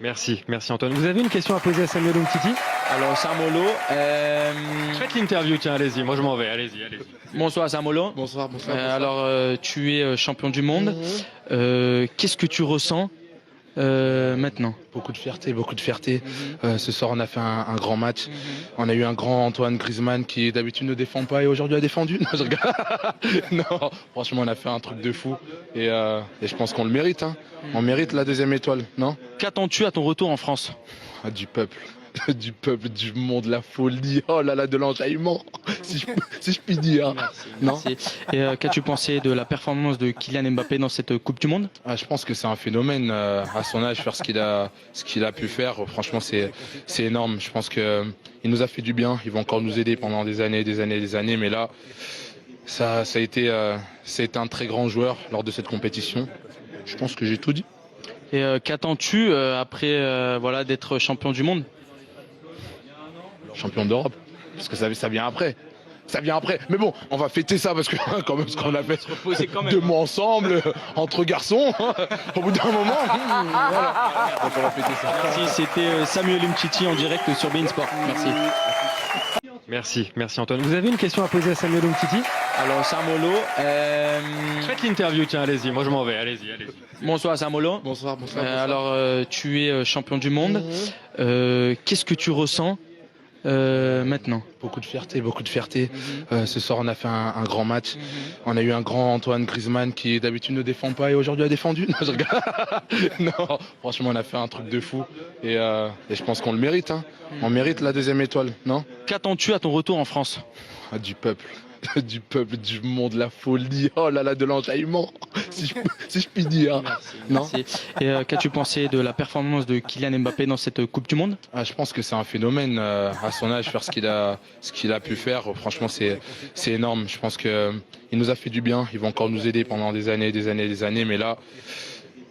Merci Antoine. Vous avez une question à poser à Samuel Umtiti? Alors Samolo, Faites l'interview, tiens, allez-y, moi je m'en vais, allez-y. bonsoir Samolo. Bonsoir. Alors tu es champion du monde. Qu'est-ce que tu ressens maintenant? Beaucoup de fierté. Ce soir, on a fait un grand match. On a eu un grand Antoine Griezmann qui d'habitude ne défend pas et aujourd'hui a défendu. Non, je rigole. Non, franchement, on a fait un truc de fou et je pense qu'on le mérite. Hein. On mérite la deuxième étoile, non? Qu'attends-tu à ton retour en France? Ah, du peuple. Du peuple, du monde, la folie, oh là là, de l'enjaillement, si je puis dire. Non. Merci. Et qu'as-tu pensé de la performance de Kylian Mbappé dans cette Coupe du Monde? Je pense que c'est un phénomène à son âge, faire ce qu'il a pu faire. Franchement, c'est énorme. Je pense que il nous a fait du bien. Il va encore nous aider pendant des années. Mais là, ça a été c'est un très grand joueur lors de cette compétition. Je pense que j'ai tout dit. Et qu'attends-tu après d'être champion du monde? Champion d'Europe, parce que ça vient après. Mais bon, on va fêter ça parce que quand même ce qu'on a fait deux mois ensemble entre garçons, au bout d'un moment, voilà. Donc on va fêter ça. Merci, c'était Samuel Umtiti en direct sur beIN Sport. Merci. Merci Antoine. Vous avez une question à poser à Samuel Umtiti? Alors Samolo, Faites l'interview, tiens, allez-y, moi je m'en vais, allez-y. bonsoir Samolo. Bonsoir. Alors tu es champion du monde. Qu'est-ce que tu ressens maintenant? Beaucoup de fierté. Ce soir, on a fait un grand match. On a eu un grand Antoine Griezmann qui d'habitude ne défend pas et aujourd'hui a défendu. Non, je rigole. Non, franchement, on a fait un truc de fou et je pense qu'on le mérite. Hein. On mérite la deuxième étoile, non? Qu'attends-tu à ton retour en France? Ah, du peuple. Du peuple, du monde, la folie, oh là là, de l'enjaillement, si je puis dire. Non. Merci. Et qu'as-tu pensé de la performance de Kylian Mbappé dans cette Coupe du Monde? Je pense que c'est un phénomène à son âge, faire ce qu'il a pu faire. Franchement, c'est énorme. Je pense que il nous a fait du bien. Il va encore nous aider pendant des années. Mais là,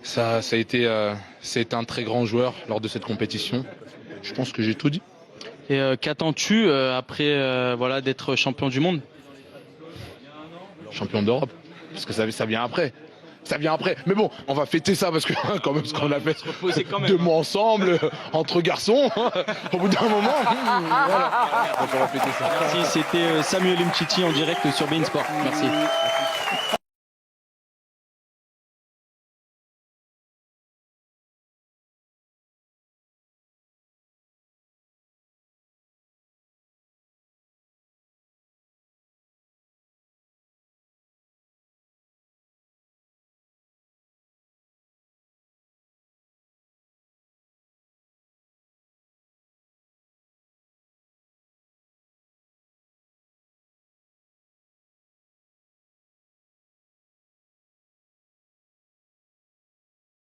ça a été c'est un très grand joueur lors de cette compétition. Je pense que j'ai tout dit. Et qu'attends-tu après d'être champion du monde? Champion d'Europe, parce que ça vient après. Mais bon, on va fêter ça parce que quand même ce qu'on a fait deux mois ensemble entre garçons, au bout d'un moment, voilà. Donc on va fêter ça. Merci, c'était Samuel Umtiti en direct sur beIN Sport. Merci.